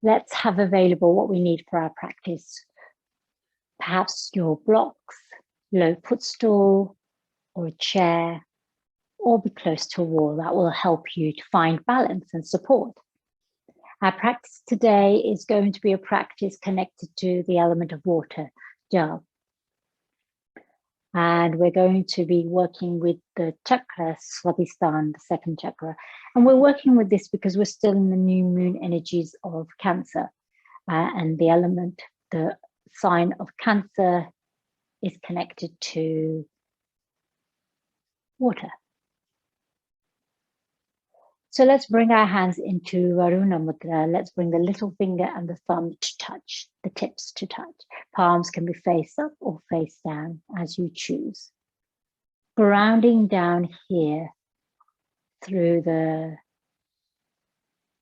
let's have available what we need for our practice. Perhaps your blocks, low footstool, or a chair, or be close to a wall. That will help you to find balance and support. Our practice today is going to be a practice connected to the element of water, Jal. And we're going to be working with the chakra, Swadhisthana, the second chakra. And we're working with this because we're still in the new moon energies of Cancer. And the element, the sign of Cancer is connected to water. So let's bring our hands into Varuna Mudra. Let's bring the little finger and the thumb to touch, the tips to touch. Palms can be face up or face down as you choose. Grounding down here through the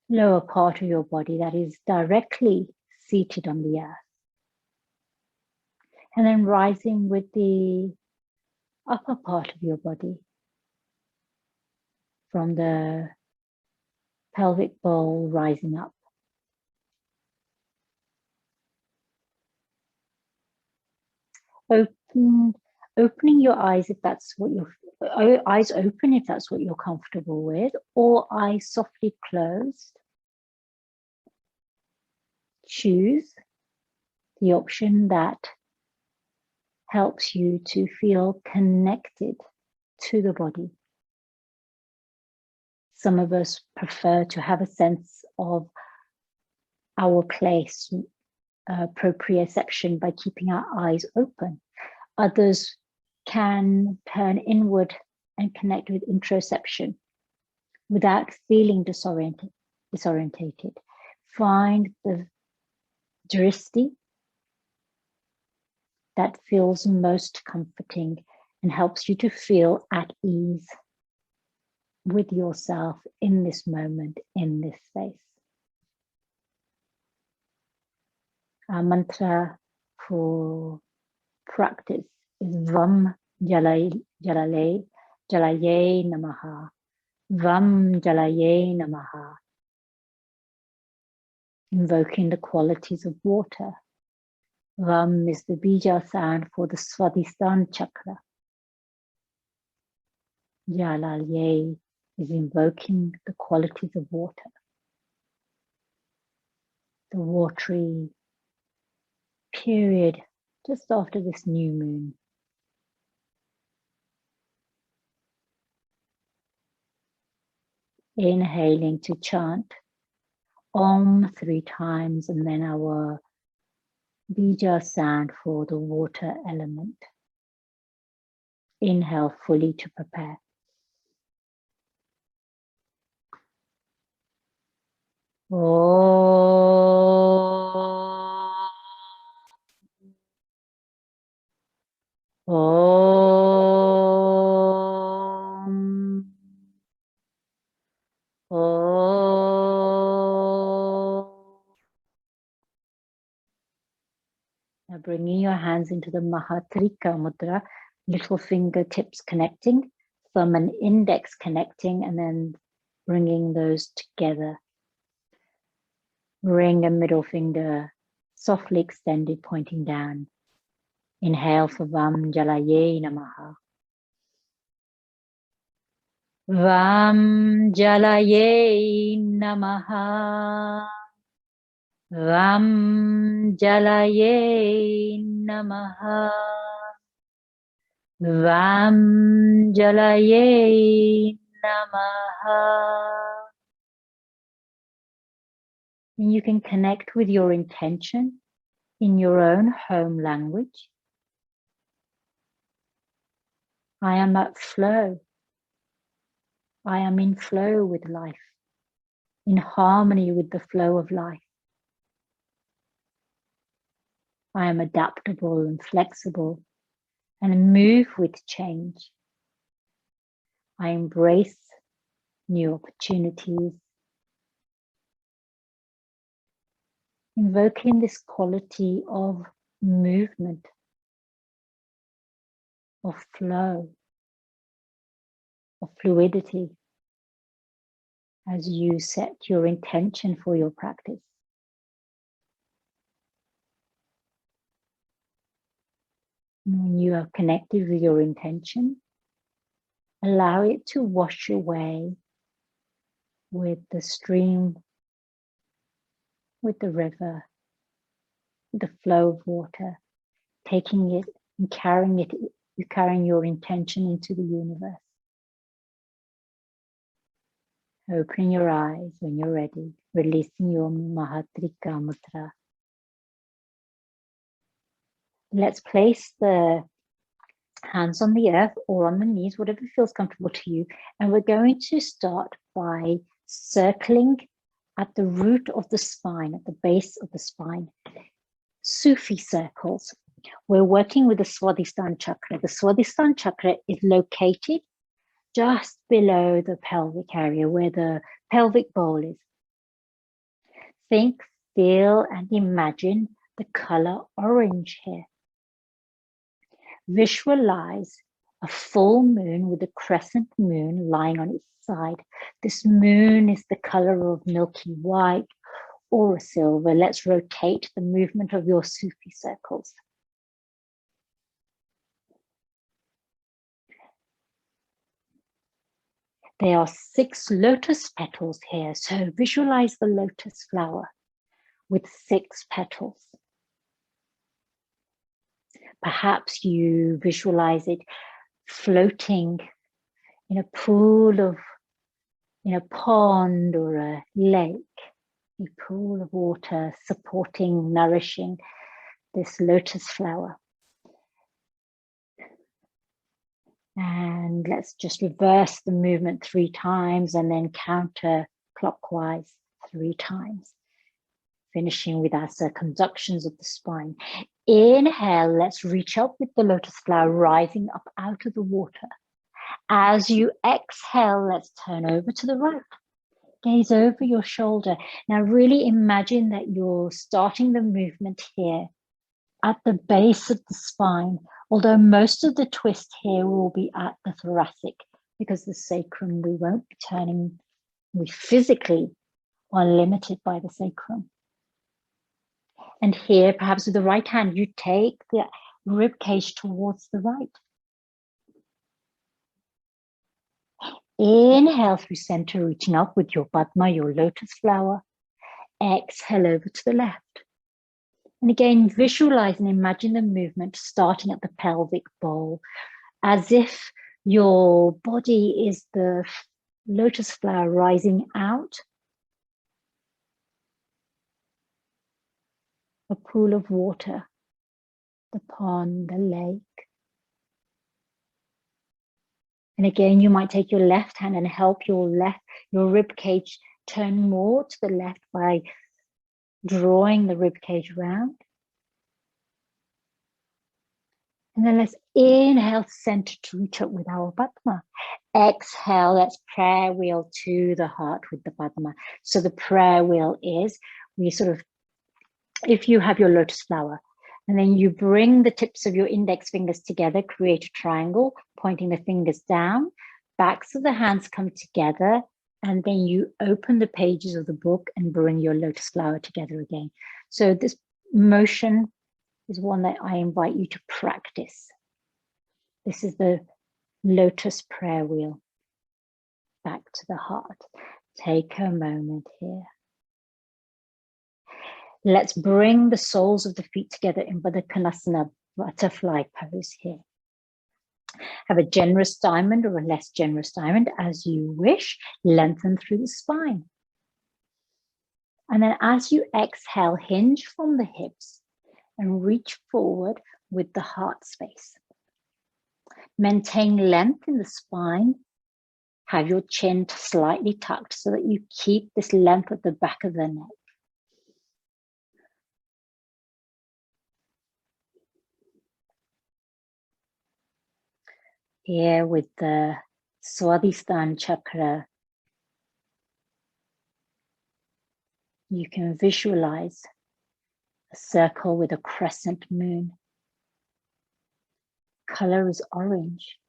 lower part of your body that is directly seated on the earth. And then rising with the upper part of your body from the pelvic bowl rising up. Opening your eyes if that's what eyes open if that's what you're comfortable with, or eyes softly closed. Choose the option that helps you to feel connected to the body. Some of us prefer to have a sense of our place, proprioception, by keeping our eyes open. Others can turn inward and connect with introception without feeling disorientated. Find the drishti that feels most comforting and helps you to feel at ease with yourself in this moment, in this space. Our mantra for practice is Vam Jalaye Namaha. Vam Jalaye Namaha. Invoking the qualities of water. Vam is the bija sound for the Swadhisthana chakra. Jalaya is invoking the qualities of water. The watery period just after this new moon. Inhaling to chant Om 3 times and then our bija sound for the water element. Inhale fully to prepare. Now bringing your hands into the Mahatrika Mudra, little fingertips connecting, thumb and index connecting, and then bringing those together. Ring and middle finger softly extended, pointing down. Inhale for Vam Jalaye Namaha. Vam Jalaye Namaha. Vam Jalaye Namaha. Vam Jalaye Namaha. And you can connect with your intention in your own home language. I am at flow. I am in flow with life, in harmony with the flow of life. I am adaptable and flexible and move with change. I embrace new opportunities. Invoking this quality of movement, of flow, of fluidity as you set your intention for your practice. When you are connected with your intention, allow it to wash away with the stream, with the river, with the flow of water, taking it and carrying your intention into the universe. Opening your eyes when you're ready, releasing your Mahatrika Mudra. Let's place the hands on the earth or on the knees, whatever feels comfortable to you. And we're going to start by circling at the root of the spine, at the base of the spine. Sufi circles. We're working with the Swadhisthana chakra. The Swadhisthana chakra is located just below the pelvic area where the pelvic bowl is. Think, feel, and imagine the color orange here. Visualize a full moon with a crescent moon lying on its side. This moon is the color of milky white or a silver. Let's rotate the movement of your Sufi circles. There are 6 lotus petals here, so visualize the lotus flower with 6 petals. Perhaps you visualize it floating in a pool of, in a pond or a lake, a pool of water supporting, nourishing this lotus flower. And let's just reverse the movement 3 times and then counterclockwise 3 times. Finishing with our circumductions of the spine. Inhale, let's reach up with the lotus flower rising up out of the water. As you exhale, let's turn over to the right. Gaze over your shoulder. Now really imagine that you're starting the movement here at the base of the spine, although most of the twist here will be at the thoracic because the sacrum we won't be turning. We physically are limited by the sacrum. And here, perhaps with the right hand, you take the rib cage towards the right. Inhale through center, reaching up with your Padma, your lotus flower. Exhale over to the left. And again, visualize and imagine the movement starting at the pelvic bowl, as if your body is the lotus flower rising out. A pool of water, the pond, the lake. And again, you might take your left hand and help your rib cage turn more to the left by drawing the rib cage round. And then let's inhale center to reach up with our Padma. Exhale, let's prayer wheel to the heart with the Padma. So the prayer wheel is, we sort of, if you have your lotus flower, and then you bring the tips of your index fingers together, create a triangle, pointing the fingers down, backs of the hands come together, and then you open the pages of the book and bring your lotus flower together again. So this motion is one that I invite you to practice. This is the lotus prayer wheel, back to the heart. Take a moment here. Let's bring the soles of the feet together in Baddha Konasana, butterfly pose here. Have a generous diamond or a less generous diamond as you wish. Lengthen through the spine. And then as you exhale, hinge from the hips and reach forward with the heart space. Maintain length in the spine. Have your chin slightly tucked so that you keep this length at the back of the neck. Here with the Swadhisthana chakra, you can visualize a circle with a crescent moon. Color is orange,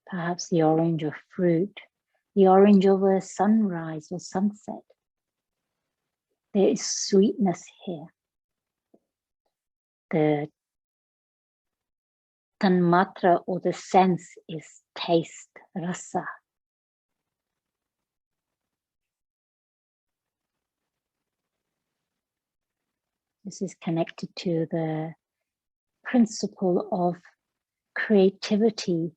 perhaps the orange of fruit, the orange of a sunrise or sunset. There is sweetness here. The tanmatra, or the sense, is taste, rasa. This is connected to the principle of creativity,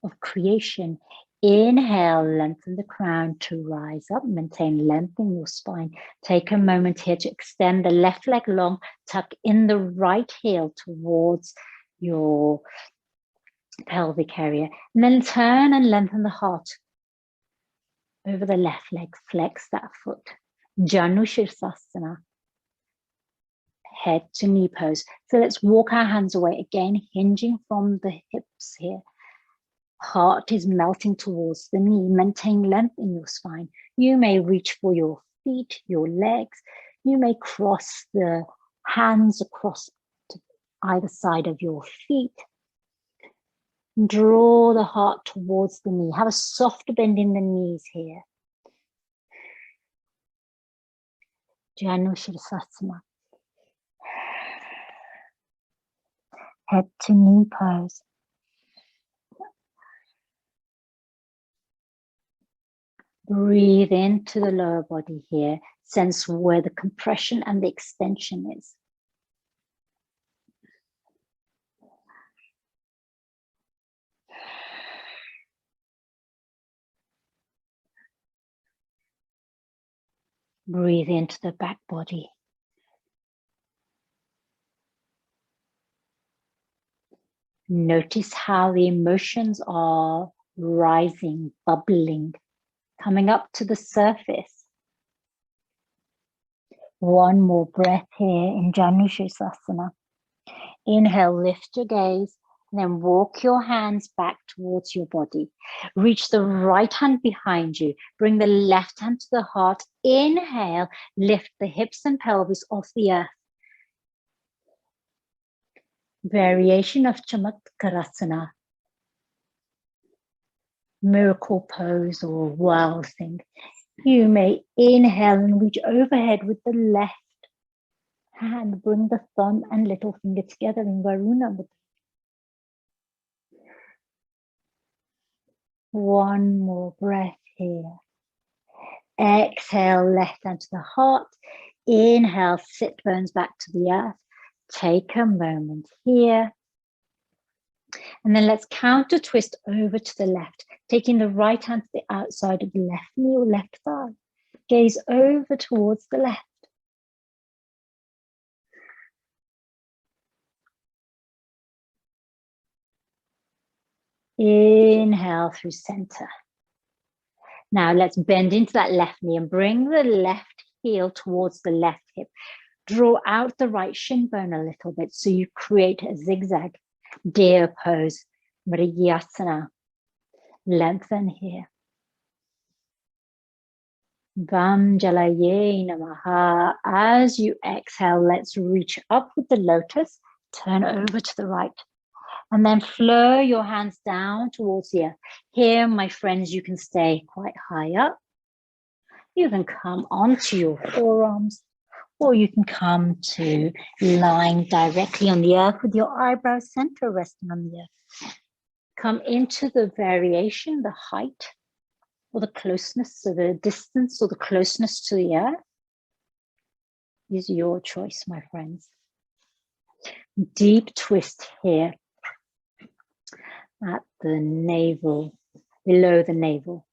of creation. Inhale, lengthen the crown to rise up, maintain length in your spine. Take a moment here to extend the left leg long, tuck in the right heel towards your pelvic area, and then turn and lengthen the heart over the left leg. Flex that foot. Janu Shirsasana. Head to knee pose. So let's walk our hands away again, hinging from the hips here. Heart is melting towards the knee. Maintain length in your spine. You may reach for your feet, your legs. You may cross the hands across to either side of your feet. Draw the heart towards the knee. Have a soft bend in the knees here. Janu Shirsasana. Head to knee pose. Breathe into the lower body here. Sense where the compression and the extension is. Breathe into the back body. Notice how the emotions are rising, bubbling, coming up to the surface. One more breath here in Janu Shirsasana. Inhale, lift your gaze, and then walk your hands back towards your body. Reach the right hand behind you. Bring the left hand to the heart. Inhale, lift the hips and pelvis off the earth. Variation of Chamatkarasana. Miracle pose or wild thing. You may inhale and reach overhead with the left hand. Bring the thumb and little finger together in Varuna. One more breath here. Exhale, left hand to the heart. Inhale, sit bones back to the earth. Take a moment here. And then let's counter twist over to the left, taking the right hand to the outside of the left knee or left thigh. Gaze over towards the left. Inhale through center. Now let's bend into that left knee and bring the left heel towards the left hip. Draw out the right shin bone a little bit so you create a zigzag. Deer pose, Mrigyasana. Lengthen here. Vam jalaya namah. As you exhale, let's reach up with the lotus. Turn over to the right. And then flow your hands down towards the earth. Here, my friends, you can stay quite high up. You can come onto your forearms, or you can come to lying directly on the earth with your eyebrows center resting on the earth. Come into the variation, the height, or the closeness, so the distance or the closeness to the earth is your choice, my friends. Deep twist here at the navel, below the navel.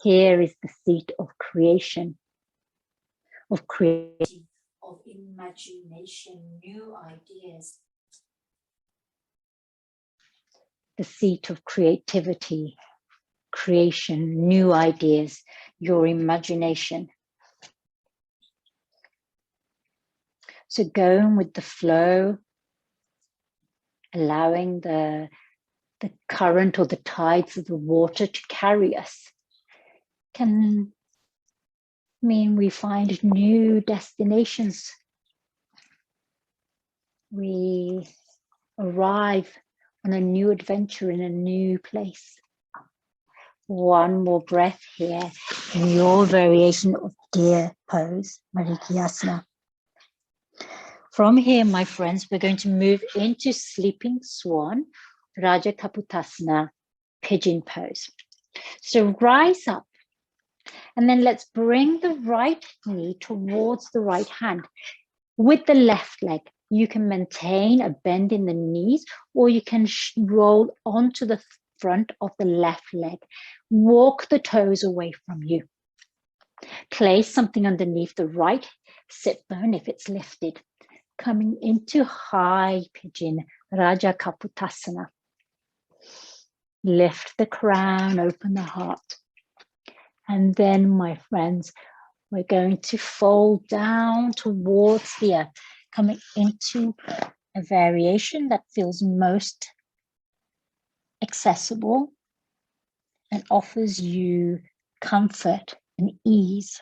Here is the seat of creation, of imagination, new ideas. The seat of creativity, creation, new ideas, your imagination. So going with the flow, allowing the current or the tides of the water to carry us, can mean we find new destinations. We arrive on a new adventure in a new place. One more breath here in your variation of deer pose, Marikyasana. From here, my friends, we're going to move into sleeping swan, Raja Kapotasana, pigeon pose. So rise up, and then let's bring the right knee towards the right hand. With the left leg, you can maintain a bend in the knees, or you can roll onto the front of the left leg. Walk the toes away from you. Place something underneath the right sit bone if it's lifted. Coming into high pigeon, Raja Kapotasana. Lift the crown, open the heart. And then, my friends, we're going to fold down towards the earth, coming into a variation that feels most accessible and offers you comfort and ease.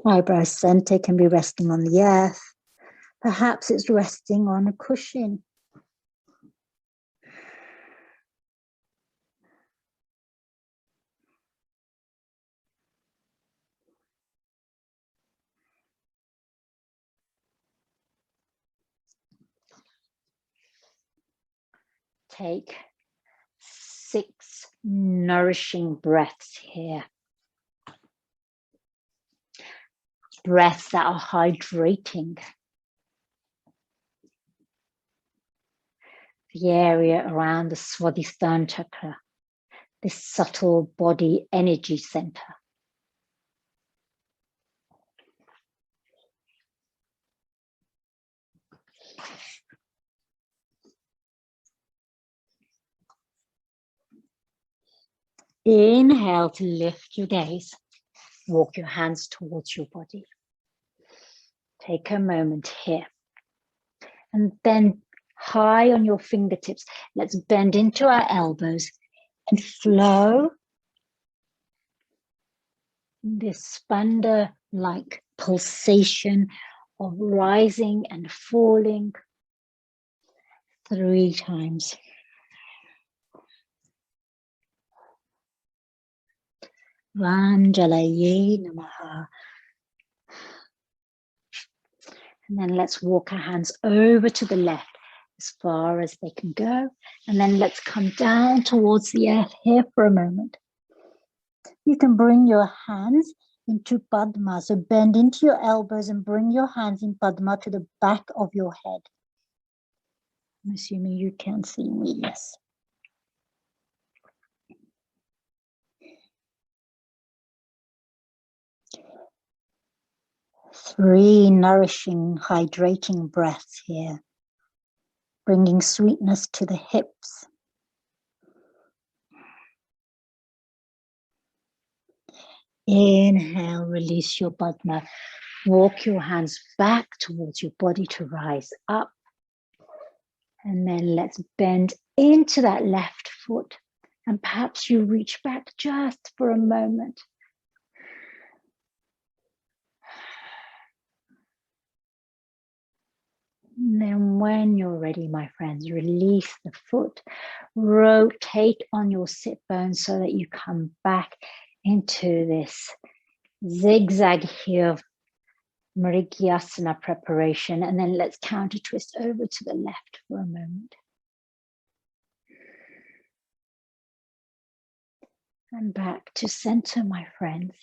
Eyebrow center can be resting on the earth. Perhaps it's resting on a cushion. Take 6 nourishing breaths here. Breaths that are hydrating the area around the Swadhisthana chakra, this subtle body energy center. Inhale to lift your gaze. Walk your hands towards your body. Take a moment here. And then high on your fingertips, let's bend into our elbows and flow this spanda-like pulsation of rising and falling 3 times. Jalaya, namah. And then let's walk our hands over to the left as far as they can go. And then let's come down towards the earth here for a moment. You can bring your hands into Padma. So bend into your elbows and bring your hands in Padma to the back of your head. I'm assuming you can see me, yes. Three nourishing, hydrating breaths here, bringing sweetness to the hips. Inhale, release your Padma. Walk your hands back towards your body to rise up. And then let's bend into that left foot. And perhaps you reach back just for a moment. And then when you're ready, my friends, release the foot. Rotate on your sit bones so that you come back into this zigzag here, Mrigyasana preparation. And then let's counter twist over to the left for a moment. And back to center, my friends.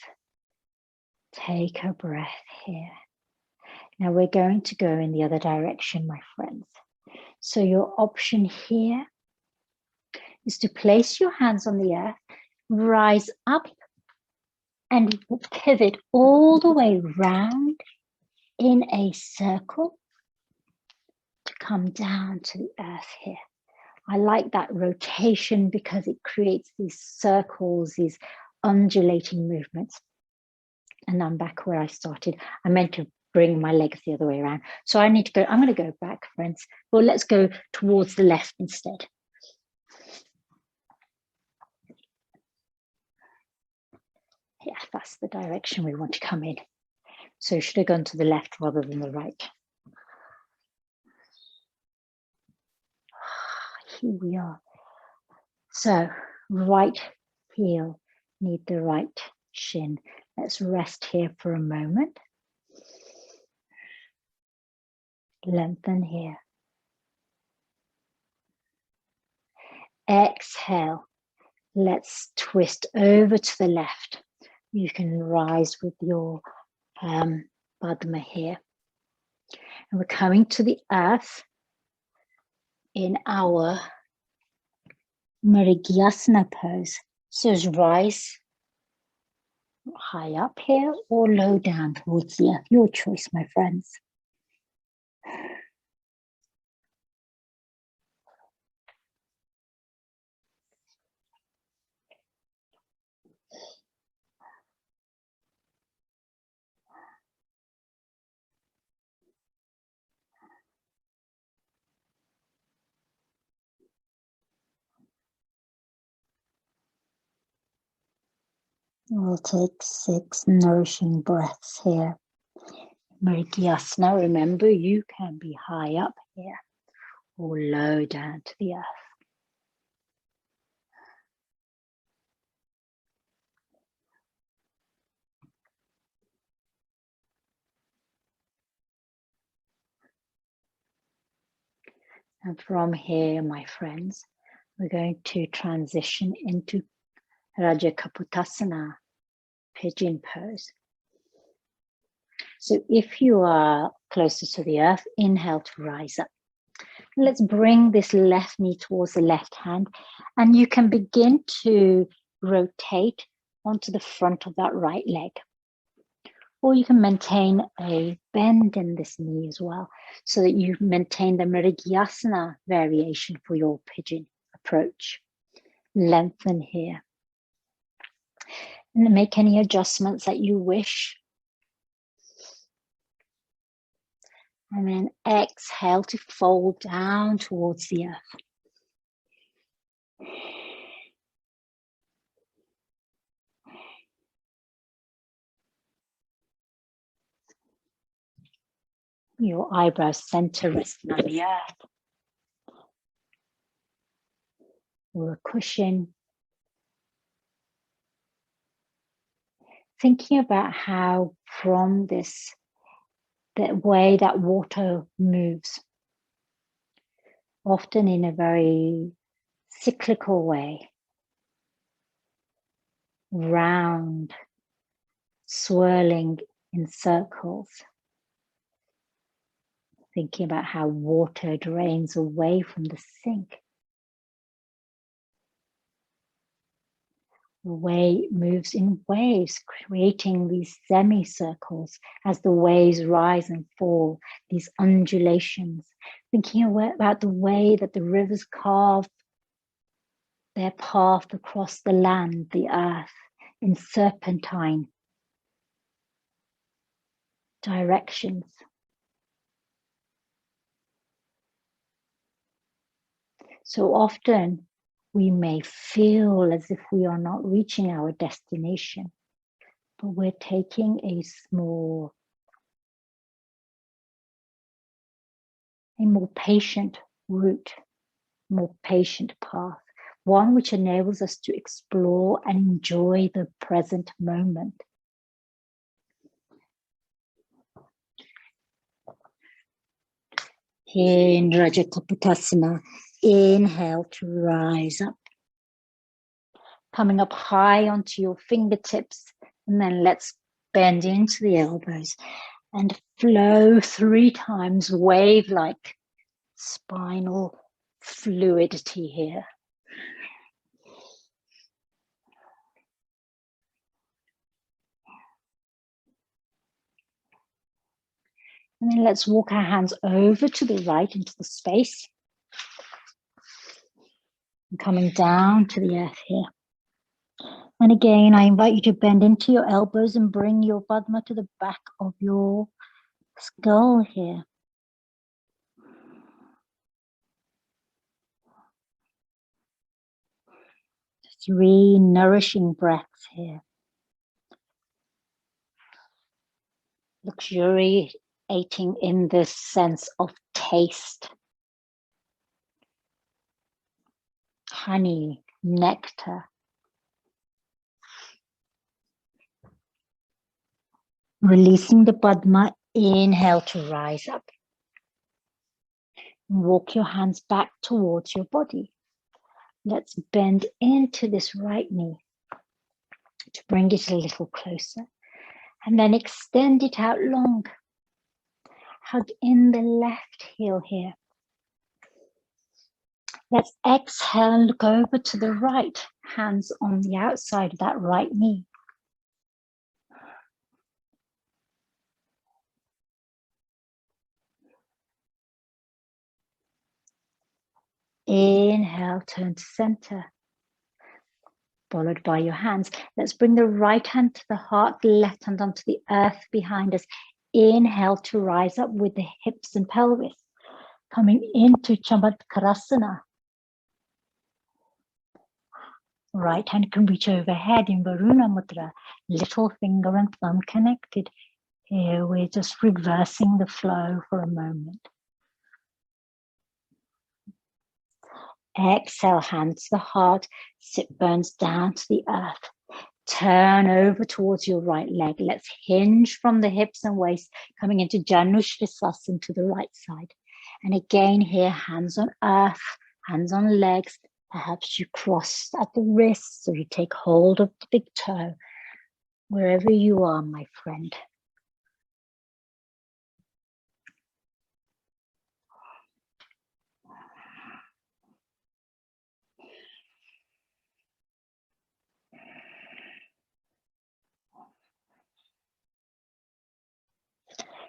Take a breath here. Now we're going to go in the other direction, my friends. So your option here is to place your hands on the earth, rise up and pivot all the way round in a circle to come down to the earth here. I like that rotation because it creates these circles, these undulating movements. And I'm back where I started. I meant to bring my legs the other way around. So I need to go, I'm going to go back, friends. Well, let's go towards the left instead. Yeah, that's the direction we want to come in. So should have gone to the left rather than the right. Here we are. So right heel, need the right shin. Let's rest here for a moment. Lengthen here. Exhale. Let's twist over to the left. You can rise with your Padma here. And we're coming to the earth in our Merigyasana pose. So rise high up here or low down towards the earth. Your choice, my friends. We'll take 6 nourishing breaths here. Merigyasana, remember you can be high up here or low down to the earth. And from here, my friends, we're going to transition into Rajakapotasana, pigeon pose. So if you are closer to the earth, inhale to rise up. Let's bring this left knee towards the left hand, and you can begin to rotate onto the front of that right leg. Or you can maintain a bend in this knee as well, so that you maintain the Merigyasana variation for your pigeon approach. Lengthen here. And make any adjustments that you wish. And then exhale to fold down towards the earth. Your eyebrows center resting on the earth. Or a cushion. Thinking about how from this, the way that water moves, often in a very cyclical way, round, swirling in circles. Thinking about how water drains away from the sink. The way it moves in waves, creating these semicircles as the waves rise and fall, these undulations. Thinking about the way that the rivers carve their path across the land, the earth, in serpentine directions. So often we may feel as if we are not reaching our destination, but we're taking a more patient route, more patient path, one which enables us to explore and enjoy the present moment. In Rajakapotasana, inhale to rise up. Coming up high onto your fingertips, and then let's bend into the elbows and flow 3 times, wave-like spinal fluidity here. And then let's walk our hands over to the right into the space. And coming down to the earth here. And again, I invite you to bend into your elbows and bring your Padma to the back of your skull here. Just 3 nourishing breaths here. luxuriating in this sense of taste. Honey, nectar. Releasing the Padma, inhale to rise up. Walk your hands back towards your body. Let's bend into this right knee to bring it a little closer. And then extend it out long. Hug in the left heel here. Let's exhale and look over to the right. Hands on the outside of that right knee. Inhale, turn to center. Followed by your hands. Let's bring the right hand to the heart, the left hand onto the earth behind us. Inhale to rise up with the hips and pelvis. Coming into Chamatkarasana. Right hand can reach overhead in Varuna Mudra. Little finger and thumb connected. Here we're just reversing the flow for a moment. Exhale, hands to the heart, sit bones down to the earth. Turn over towards your right leg. Let's hinge from the hips and waist, coming into Janushrasasana to the right side. And again here, hands on earth, hands on legs. Perhaps you cross at the wrists or you take hold of the big toe. Wherever you are, my friend.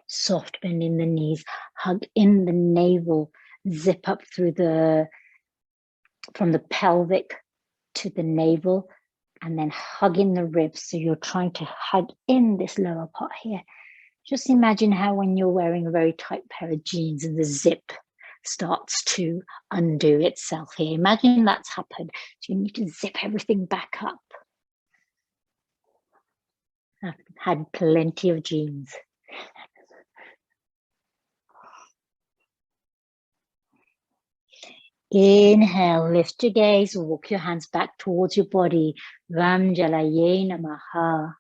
Soft bend in the knees, hug in the navel, zip up through from the pelvic to the navel, and then hug in the ribs. So you're trying to hug in this lower part here. Just imagine how when you're wearing a very tight pair of jeans and the zip starts to undo itself here. Imagine that's happened. So you need to zip everything back up. I've had plenty of jeans. Inhale, lift your gaze, walk your hands back towards your body. Vam jalaya namah.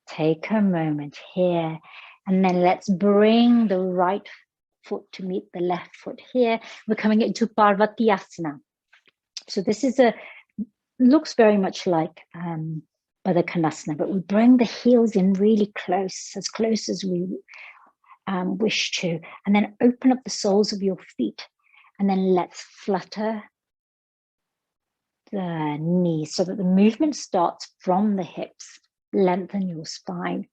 Take a moment here, and then let's bring the right foot to meet the left foot here. We're coming into Parvatiyasana. So this is looks very much like Baddha Konasana, but we bring the heels in really close as we wish to, and then open up the soles of your feet. And then let's flutter the knees so that the movement starts from the hips. Lengthen your spine.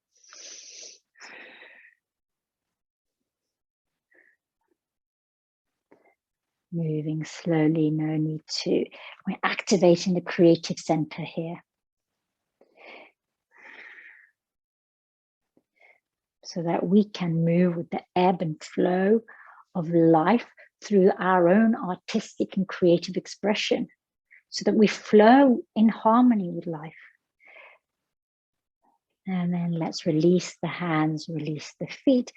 Moving slowly, no need to. We're activating the creative center here. So that we can move with the ebb and flow of life through our own artistic and creative expression, so that we flow in harmony with life. And then let's release the hands, release the feet.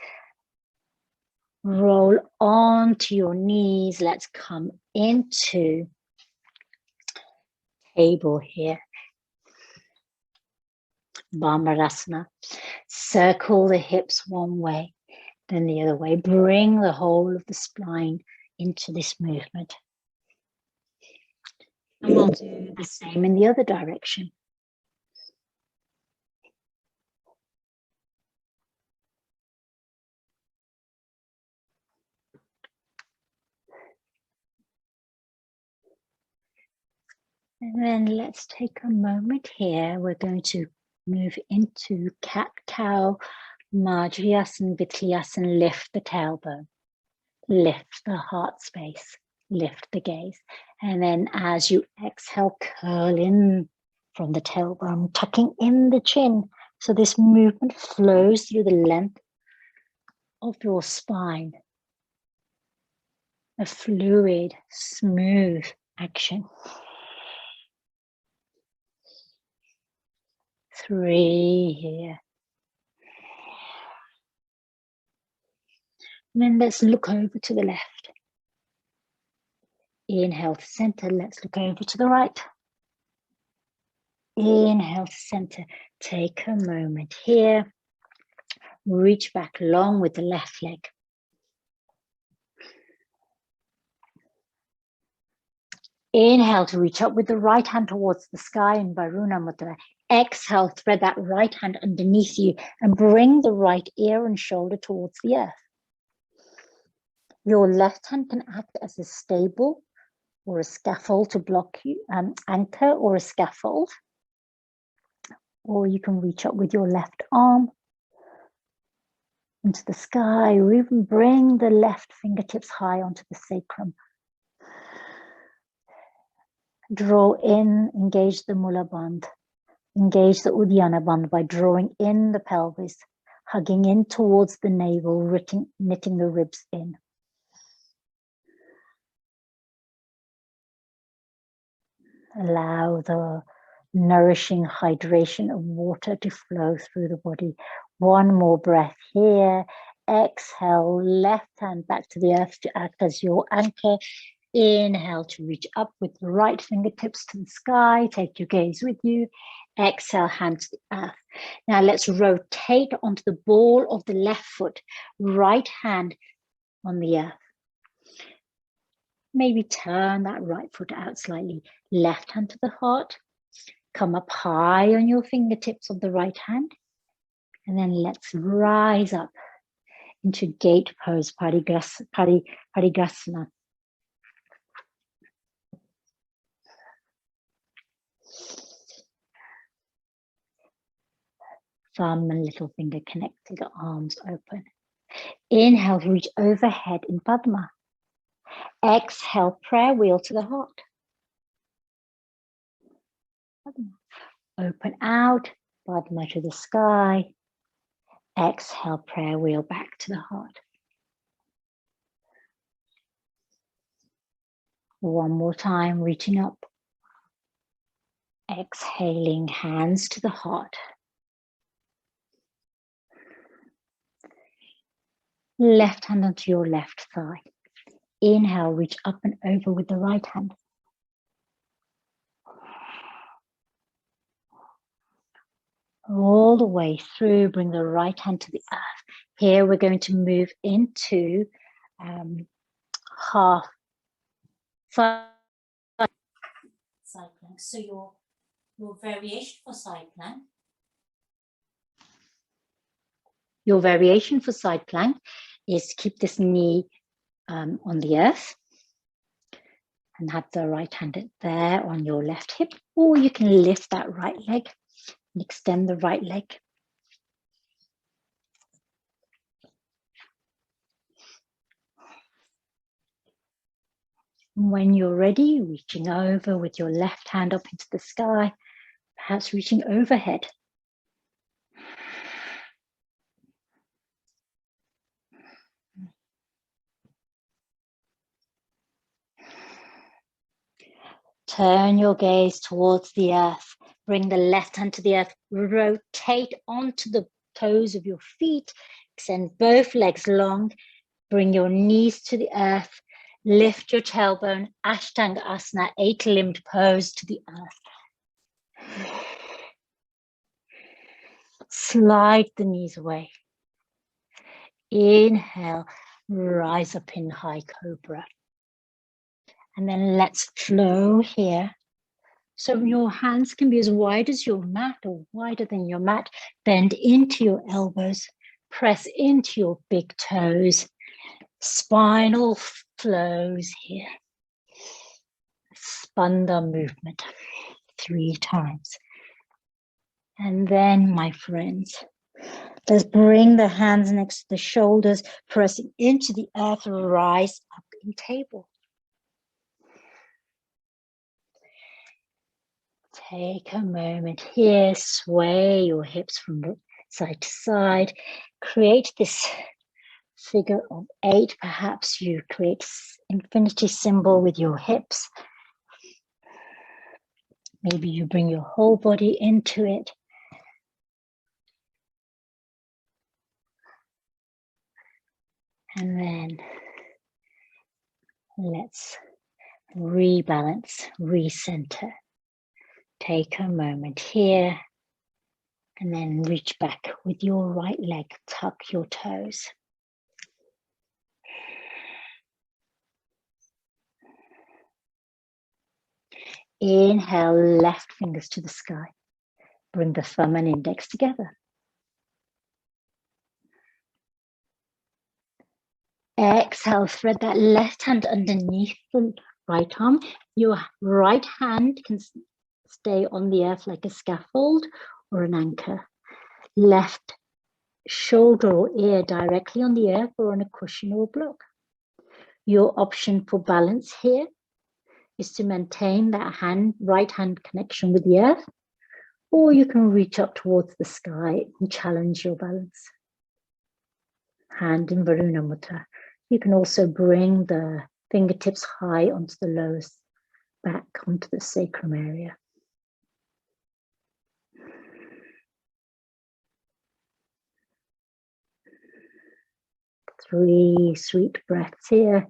Roll onto your knees. Let's come into table here. Bhamarasana. Circle the hips one way, then the other way. Bring the whole of the spine into this movement. And we'll do the same in the other direction. And then let's take a moment here. We're going to move into cat-cow, Madhyasana, Vitlayasana. Lift the tailbone, lift the heart space, lift the gaze. And then as you exhale, curl in from the tailbone, tucking in the chin. So this movement flows through the length of your spine. A fluid, smooth action. 3 here. And then let's look over to the left. Inhale to center. Let's look over to the right. Inhale to center. Take a moment here. Reach back long with the left leg. Inhale to reach up with the right hand towards the sky in Varuna Mudra. Exhale, thread that right hand underneath you and bring the right ear and shoulder towards the earth. Your left hand can act as a stable or a scaffold to block you, anchor or a scaffold. Or you can reach up with your left arm into the sky, or even bring the left fingertips high onto the sacrum. Draw in, engage the Mula Bandh, engage the Uddiyana Bandh by drawing in the pelvis, hugging in towards the navel, knitting the ribs in. Allow the nourishing hydration of water to flow through the body. One more breath here. Exhale, left hand back to the earth to act as your anchor. Inhale to reach up with the right fingertips to the sky. Take your gaze with you. Exhale, hand to the earth. Now let's rotate onto the ball of the left foot. Right hand on the earth. Maybe turn that right foot out slightly. Left hand to the heart. Come up high on your fingertips of the right hand. And then let's rise up into gate pose, Parigrasana. Thumb and little finger connected, arms open. Inhale to reach overhead in Padma. Exhale, prayer wheel to the heart. Padma. Open out, Padma to the sky. Exhale, prayer wheel back to the heart. One more time, reaching up. Exhaling, hands to the heart. Left hand onto your left thigh. Inhale, reach up and over with the right hand. All the way through, bring the right hand to the earth. Here we're going to move into half side plank. So your variation for side plank. Your variation for side plank is to keep this knee on the earth and have the right hand there on your left hip, or you can lift that right leg and extend the right leg. When you're ready, reaching over with your left hand up into the sky, perhaps reaching overhead. Turn your gaze towards the earth. Bring the left hand to the earth. Rotate onto the toes of your feet. Extend both legs long. Bring your knees to the earth. Lift your tailbone. Ashtanga Asana, 8-limbed pose to the earth. Slide the knees away. Inhale, rise up in high cobra. And then let's flow here. So your hands can be as wide as your mat or wider than your mat. Bend into your elbows. Press into your big toes. Spinal flows here. Spanda movement 3 times. And then, my friends, let's bring the hands next to the shoulders, pressing into the earth, rise up in table. Take a moment here, sway your hips from side to side. Create this figure of 8. Perhaps you create infinity symbol with your hips. Maybe you bring your whole body into it. And then let's rebalance, recenter. Take a moment here and then reach back with your right leg, tuck your toes. Inhale, left fingers to the sky. Bring the thumb and index together. Exhale, thread that left hand underneath the right arm. Your right hand can stay on the earth like a scaffold or an anchor. Left shoulder or ear directly on the earth or on a cushion or block. Your option for balance here is to maintain that right hand connection with the earth, or you can reach up towards the sky and challenge your balance. Hand in Varuna Mudra. You can also bring the fingertips high onto the lowest back, onto the sacrum area. Three sweet breaths here.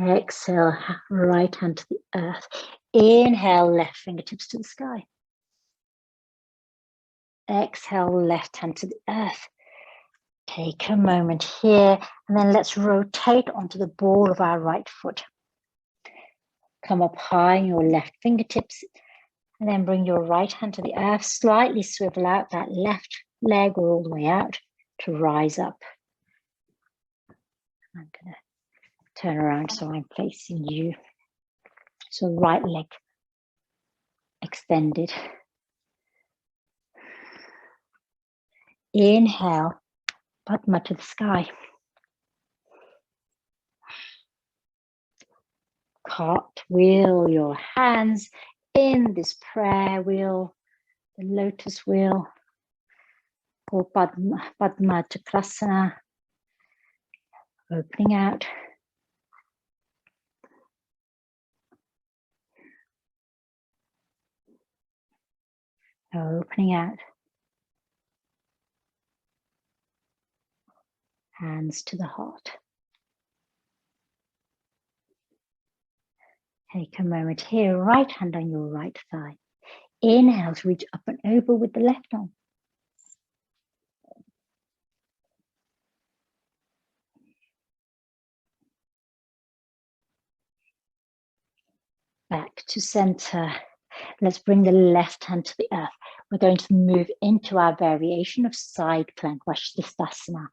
Exhale, right hand to the earth. Inhale, left fingertips to the sky. Exhale, left hand to the earth. Take a moment here, and then let's rotate onto the ball of our right foot. Come up high on your left fingertips, and then bring your right hand to the earth. Slightly swivel out that left leg all the way out to rise up. I'm going to turn around so I'm facing you. So right leg extended. Inhale, Padma to the sky. Cartwheel your hands in this prayer wheel, the lotus wheel, or Padma Chakra, opening out. Opening out. Hands to the heart. Take a moment here, right hand on your right thigh. Inhale to reach up and over with the left arm. Back to center. Let's bring the left hand to the earth. We're going to move into our variation of side plank, Vashisthasana,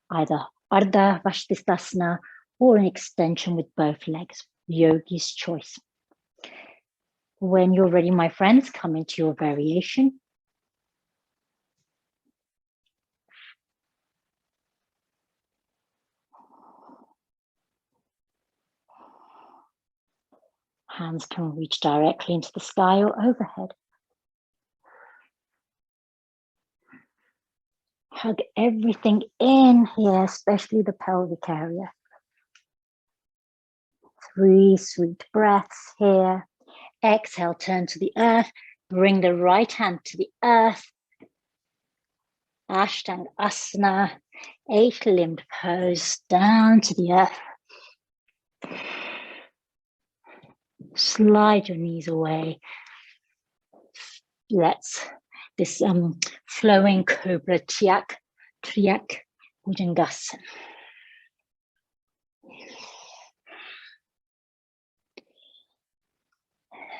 either Ardha Vashisthasana or an extension with both legs, yogi's choice. When you're ready, my friends, come into your variation. Hands can reach directly into the sky or overhead. Hug everything in here, especially the pelvic area. 3 sweet breaths here. Exhale, turn to the earth. Bring the right hand to the earth. Ashtanga Asana, 8-limbed pose, down to the earth. Slide your knees away. Let's this flowing cobra triak Bhujangasana.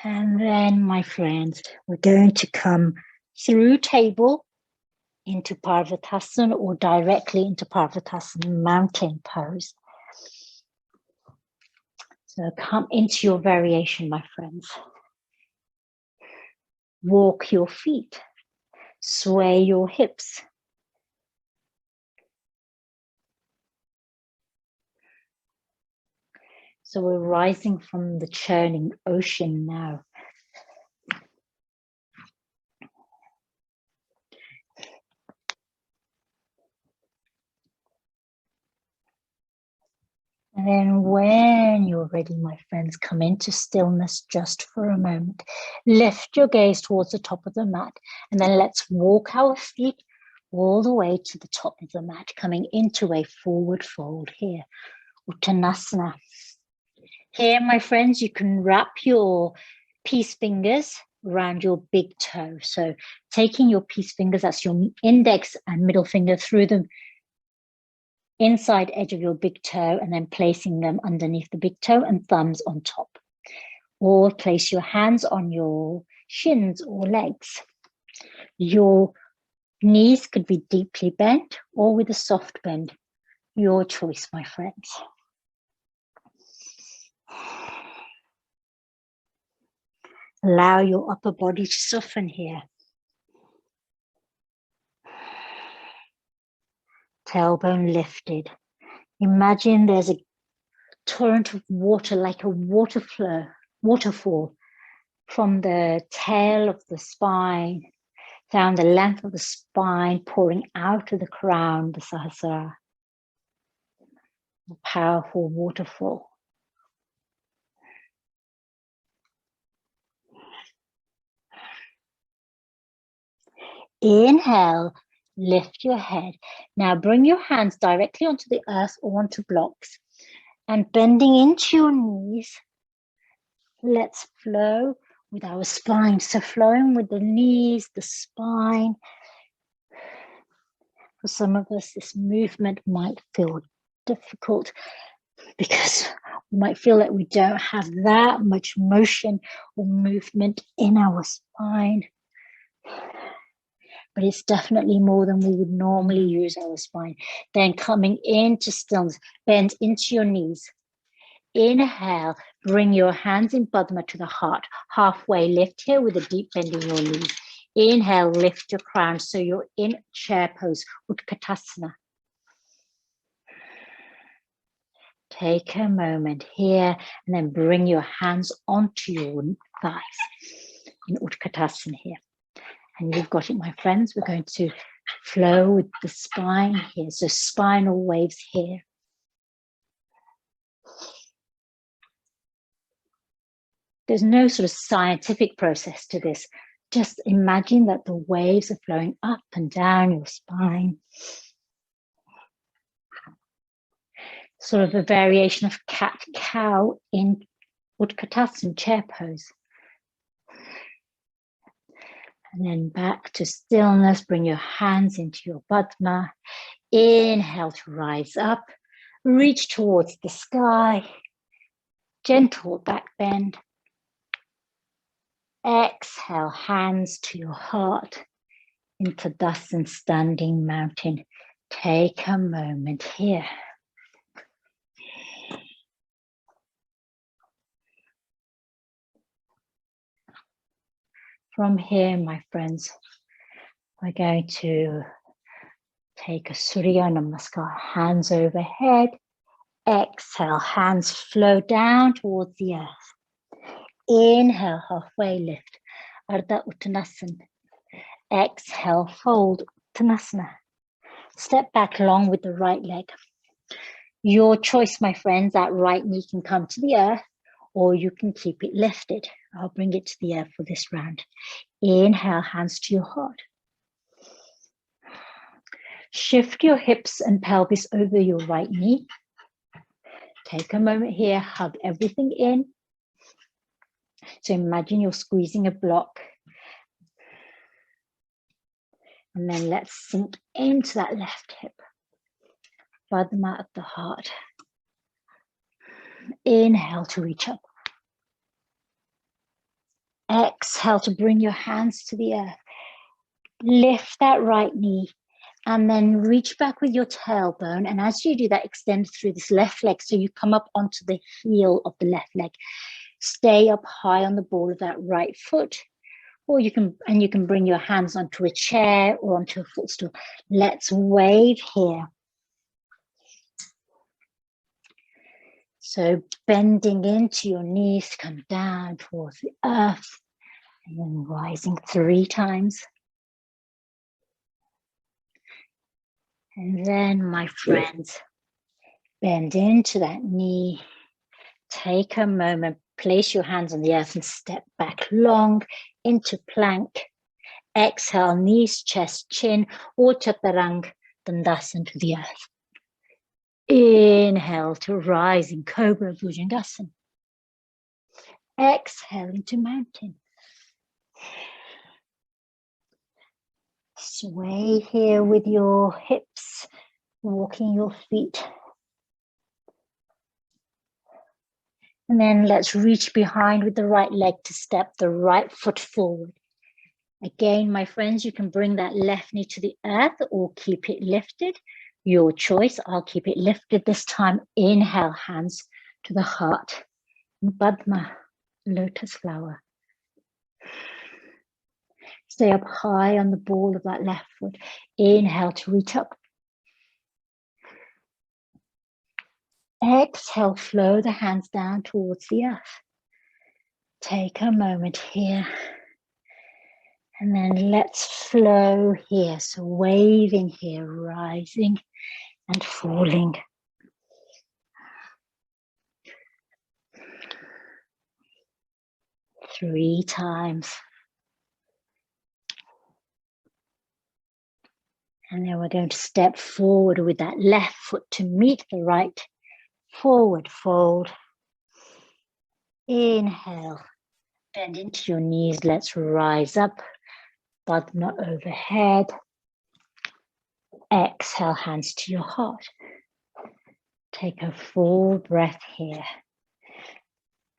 And then, my friends, we're going to come through table into Parvatasana or directly into Parvatasana mountain pose. So come into your variation, my friends. Walk your feet, sway your hips. So we're rising from the churning ocean now. And then when you're ready, my friends, come into stillness just for a moment. Lift your gaze towards the top of the mat, and then let's walk our feet all the way to the top of the mat, coming into a forward fold here, Uttanasana. Here, my friends, you can wrap your peace fingers around your big toe. So taking your peace fingers, that's your index and middle finger, through the inside edge of your big toe, and then placing them underneath the big toe and thumbs on top. Or place your hands on your shins or legs. Your knees could be deeply bent or with a soft bend. Your choice, my friends. Allow your upper body to soften here. Tailbone lifted. Imagine there's a torrent of water, like a waterfall from the tail of the spine, down the length of the spine, pouring out of the crown, the Sahasrara. A powerful waterfall. Inhale, lift your head. Now bring your hands directly onto the earth or onto blocks, and bending into your knees, let's flow with our spine. So flowing with the knees, the spine. For some of us, this movement might feel difficult because we might feel that we don't have that much motion or movement in our spine. But it's definitely more than we would normally use our spine. Then coming into stillness, bend into your knees. Inhale, bring your hands in Padma to the heart. Halfway lift here with a deep bend in your knees. Inhale, lift your crown so you're in chair pose, Utkatasana. Take a moment here and then bring your hands onto your thighs in Utkatasana here. And you've got it, my friends. We're going to flow with the spine here. So spinal waves here. There's no sort of scientific process to this. Just imagine that the waves are flowing up and down your spine. Sort of a variation of cat-cow in Utkatasana, chair pose. And then back to stillness. Bring your hands into your Padma. Inhale to rise up. Reach towards the sky. Gentle back bend. Exhale, hands to your heart. Into Tadasana, standing mountain. Take a moment here. From here, my friends, we're going to take a Surya Namaskar, hands overhead. Exhale, hands flow down towards the earth. Inhale, halfway lift, Ardha Uttanasana. Exhale, fold, Uttanasana. Step back long with the right leg. Your choice, my friends, that right knee can come to the earth or you can keep it lifted. I'll bring it to the earth for this round. Inhale, hands to your heart. Shift your hips and pelvis over your right knee. Take a moment here, hug everything in. So imagine you're squeezing a block. And then let's sink into that left hip. Padma at the heart. Inhale to reach up. Exhale to bring your hands to the earth. Lift that right knee and then reach back with your tailbone. And as you do that, extend through this left leg. So you come up onto the heel of the left leg. Stay up high on the ball of that right foot. Or you can bring your hands onto a chair or onto a footstool. Let's wave here. So bending into your knees to come down towards the earth. And then rising 3 times. And then, my friends, bend into that knee. Take a moment, place your hands on the earth and step back long into plank. Exhale, knees, chest, chin, or chaturanga dandasana to the earth. Inhale to rising cobra bhujangasana. Exhale into mountain. Sway here with your hips, walking your feet. And then let's reach behind with the right leg to step the right foot forward. Again, my friends, you can bring that left knee to the earth or keep it lifted. Your choice. I'll keep it lifted this time. Inhale, hands to the heart. Padma, lotus flower. Stay up high on the ball of that left foot. Inhale to reach up. Exhale, flow the hands down towards the earth. Take a moment here. And then let's flow here. So waving here, rising and falling. Three times. And then we're going to step forward with that left foot to meet the right. Forward fold. Inhale. Bend into your knees. Let's rise up. Padma overhead. Exhale, hands to your heart. Take a full breath here.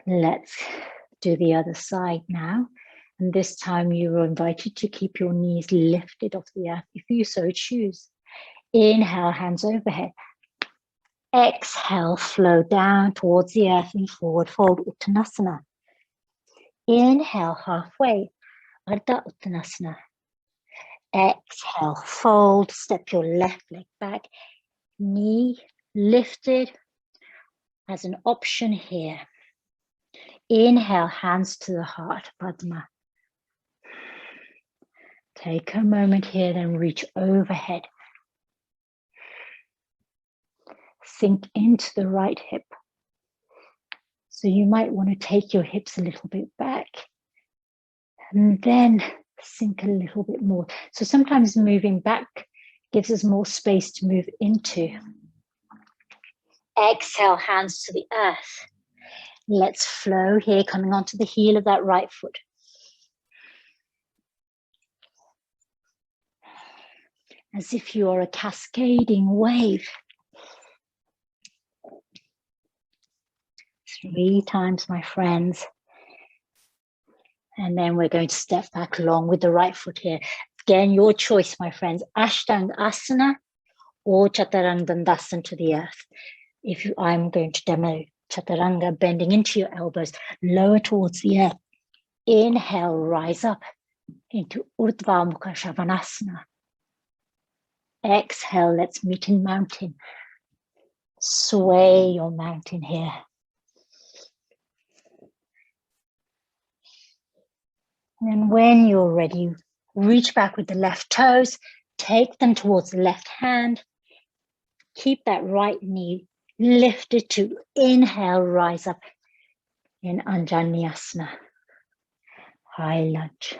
Let's do the other side now. And this time you are invited to keep your knees lifted off the earth if you so choose. Inhale, hands overhead. Exhale, flow down towards the earth in forward fold, Uttanasana. Inhale, halfway, Ardha Uttanasana. Exhale, fold, step your left leg back, knee lifted as an option here. Inhale, hands to the heart, Padma. Take a moment here, then reach overhead. Sink into the right hip. So you might want to take your hips a little bit back and then sink a little bit more. So sometimes moving back gives us more space to move into. Exhale, hands to the earth. Let's flow here, coming onto the heel of that right foot. As if you are a cascading wave. 3 times, my friends. And then we're going to step back along with the right foot here. Again, your choice, my friends. Ashtanga Asana or Chaturanga Dandasana to the earth. I'm going to demo Chaturanga, bending into your elbows, lower towards the earth. Inhale, rise up into Urdhva Mukha Shavasana. Exhale, let's meet in mountain. Sway your mountain here. And when you're ready, reach back with the left toes, take them towards the left hand. Keep that right knee lifted to inhale, rise up in Anjaneyasana, high lunge.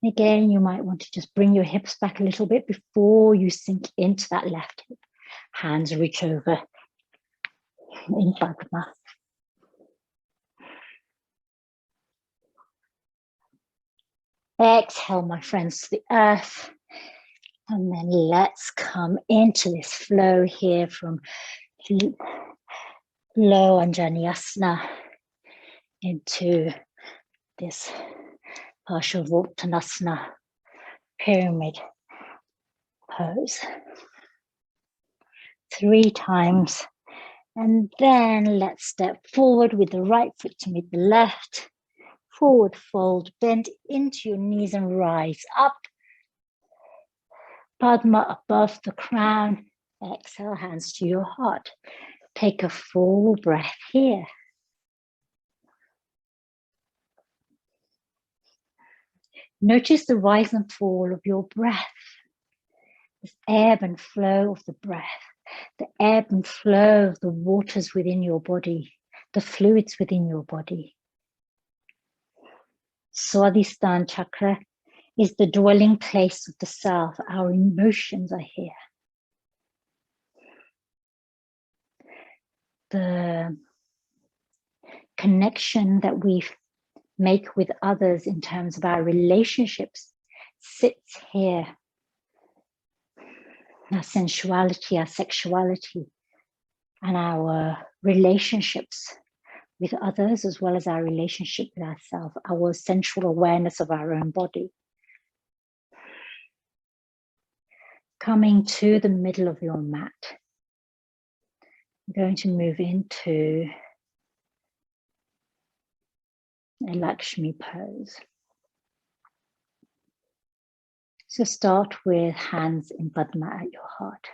Again, you might want to just bring your hips back a little bit before you sink into that left hip. Hands reach over in Padma. Exhale, my friends, to the earth. And then let's come into this flow here from low Anjaneyasana into this Parshavottanasana pyramid pose. 3 times. And then let's step forward with the right foot to meet the left. Forward fold, bend into your knees and rise up. Padma above the crown. Exhale, hands to your heart. Take a full breath here. Notice the rise and fall of your breath. The ebb and flow of the breath. The ebb and flow of the waters within your body. The fluids within your body. Swadhisthana chakra is the dwelling place of the self. Our emotions are here. The connection that we make with others in terms of our relationships sits here. Our sensuality, our sexuality, and our relationships with others, as well as our relationship with ourselves, our sensual awareness of our own body. Coming to the middle of your mat, I'm going to move into a Lakshmi pose. So start with hands in Padma at your heart.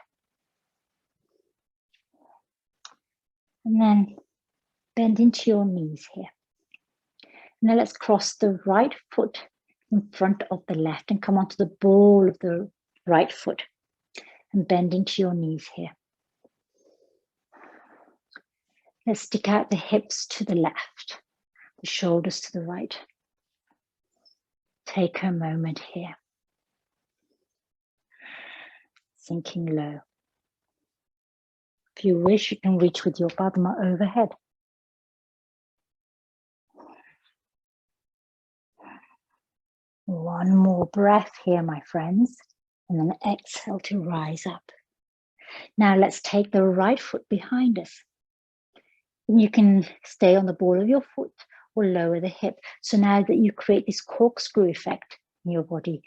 And then bend into your knees here. Now let's cross the right foot in front of the left and come onto the ball of the right foot and bend into your knees here. Let's stick out the hips to the left, the shoulders to the right. Take a moment here. Sinking low. If you wish, you can reach with your Padma overhead. One more breath here, my friends, and then exhale to rise up. Now let's take the right foot behind us. You can stay on the ball of your foot or lower the hip. So now that you create this corkscrew effect in your body,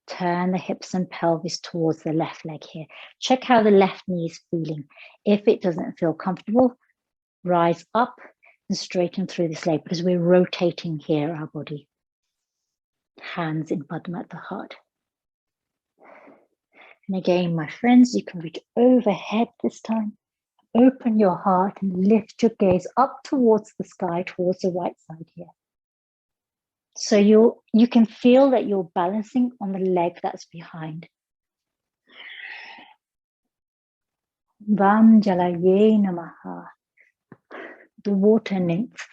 turn the hips and pelvis towards the left leg here. Check how the left knee is feeling. If it doesn't feel comfortable, rise up and straighten through this leg because we're rotating here our body. Hands in Padma at the heart. And again, my friends, you can reach overhead this time. Open your heart and lift your gaze up towards the sky, towards the right side here. So you can feel that you're balancing on the leg that's behind. Vam jalaya namah. The water nymph.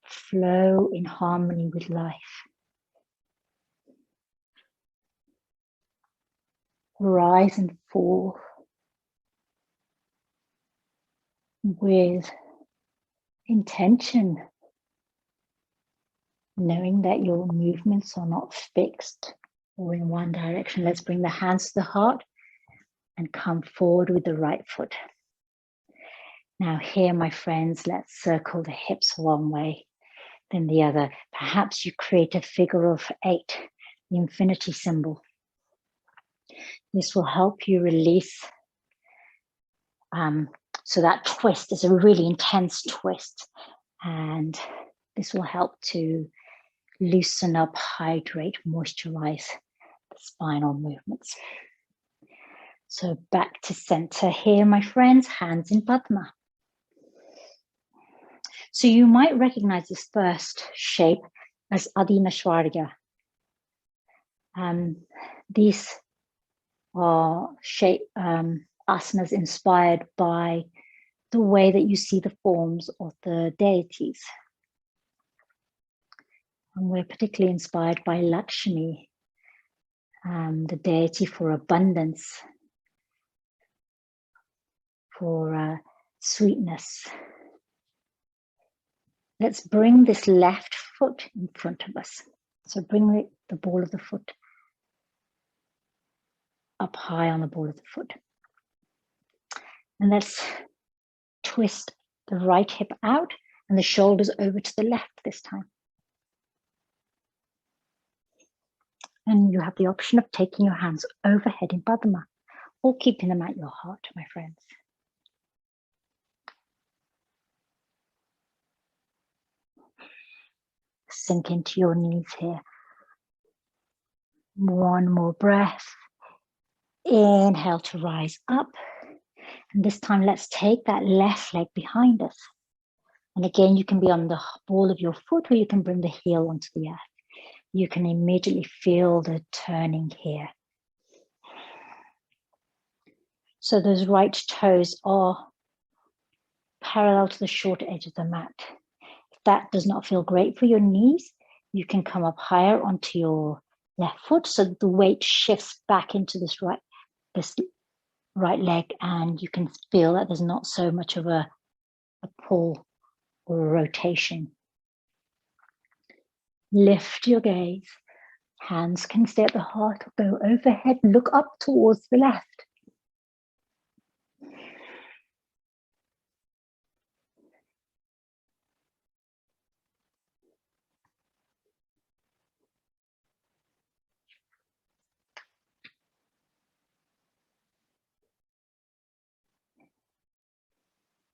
Flow in harmony with life. Rise and fall with intention, knowing that your movements are not fixed or in one direction. Let's bring the hands to the heart and come forward with the right foot. Now here, my friends, let's circle the hips one way, then the other. Perhaps you create a figure of 8, the infinity symbol. This will help you release. So that twist is a really intense twist, and this will help to loosen up, hydrate, moisturize the spinal movements. So back to center here, my friends, hands in Padma. So you might recognize this first shape as Adinashwarya. These are asanas inspired by the way that you see the forms of the deities. And we're particularly inspired by Lakshmi, the deity for abundance, for sweetness. Let's bring this left foot in front of us. So bring the ball of the foot up high on the ball of the foot. And let's twist the right hip out and the shoulders over to the left this time. And you have the option of taking your hands overhead in Padma or keeping them at your heart, my friends. Sink into your knees here. One more breath. Inhale to rise up. And this time, let's take that left leg behind us. And again, you can be on the ball of your foot or you can bring the heel onto the earth. You can immediately feel the turning here. So those right toes are parallel to the short edge of the mat. that does not feel great for your knees, you can come up higher onto your left foot so that the weight shifts back into this right leg, and you can feel that there's not so much of a pull or a rotation. Lift your gaze. Hands can stay at the heart or go overhead. Look up towards the left.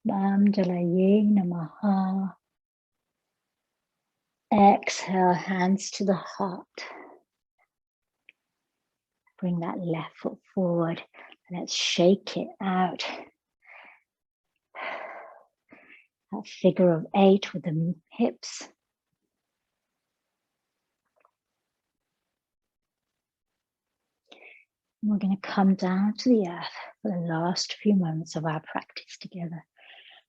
Jalaya, namah. Exhale, hands to the heart. Bring that left foot forward. Let's shake it out. That figure of 8 with the hips. And we're going to come down to the earth for the last few moments of our practice together.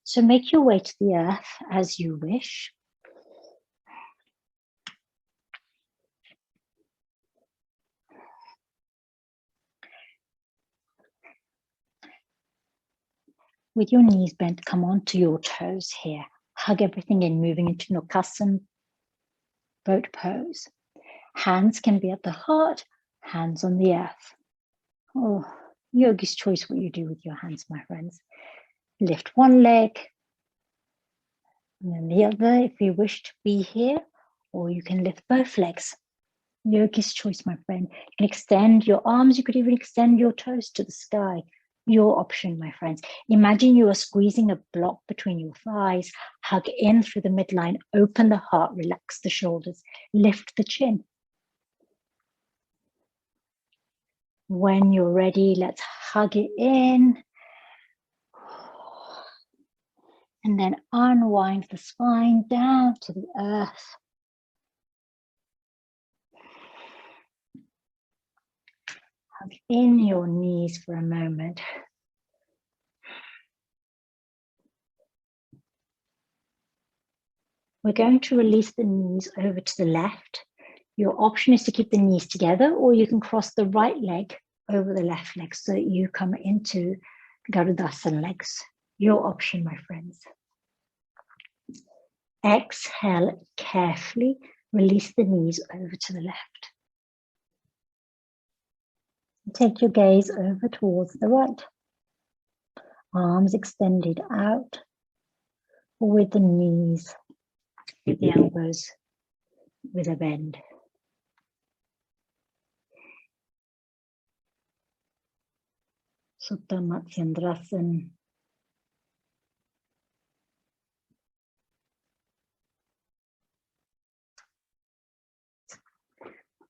So make your way to the earth as you wish. With your knees bent, come onto your toes here. Hug everything in, moving into Nukasana boat pose. Hands can be at the heart, hands on the earth. Oh, yogi's choice what you do with your hands, my friends. Lift one leg, and then the other if you wish to be here, or you can lift both legs. Yogi's choice, my friend. You can extend your arms, you could even extend your toes to the sky. Your option, my friends. Imagine you are squeezing a block between your thighs. Hug in through the midline, open the heart, relax the shoulders, lift the chin. When you're ready, let's hug it in. And then unwind the spine down to the earth. Hug in your knees for a moment. We're going to release the knees over to the left. Your option is to keep the knees together, or you can cross the right leg over the left leg so that you come into Garudasana legs. Your option, my friends. Exhale carefully, release the knees over to the left. Take your gaze over towards the right. Arms extended out, with the knees, with the elbows, with a bend. Supta Matsyendrasana.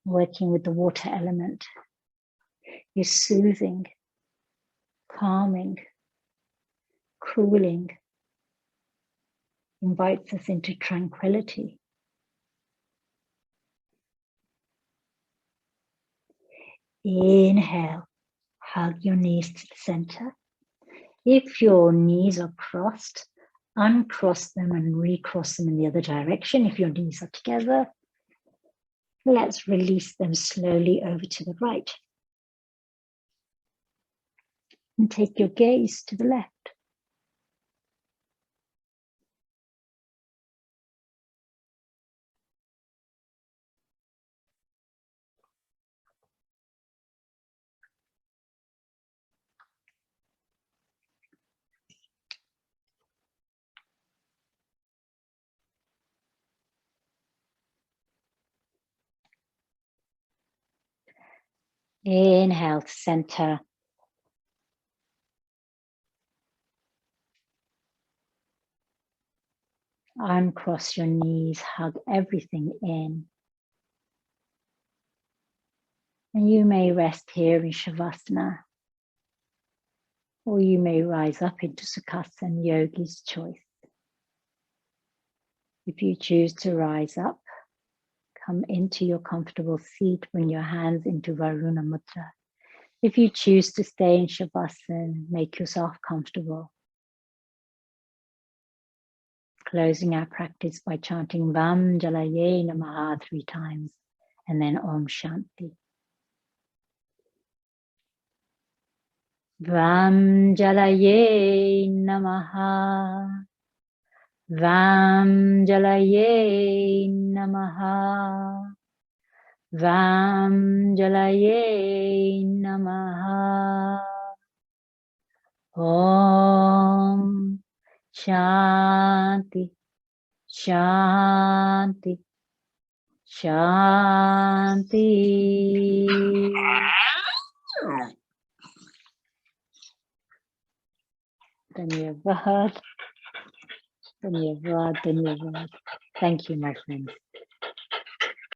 Working with the water element. You're soothing, calming, cooling, invites us into tranquility. Inhale, hug your knees to the center. If your knees are crossed, uncross them and recross them in the other direction. If your knees are together, let's release them slowly over to the right. And take your gaze to the left. Inhale to center. Uncross your knees, hug everything in. And you may rest here in Shavasana, or you may rise up into Sukhasana, yogi's choice. If you choose to rise up, come into your comfortable seat, bring your hands into Varuna Mudra. If you choose to stay in Shavasana, make yourself comfortable. closing our practice by chanting Vam Jalaya Namaha 3 times and then Om Shanti. Vam Jalaya Namaha. Vam Jalaya Namaha. Vam Jalaya Namaha. Om Shanti, Shanti, Shanti. Dhanyavad, dhanyavad, dhanyavad. Thank you, my friends.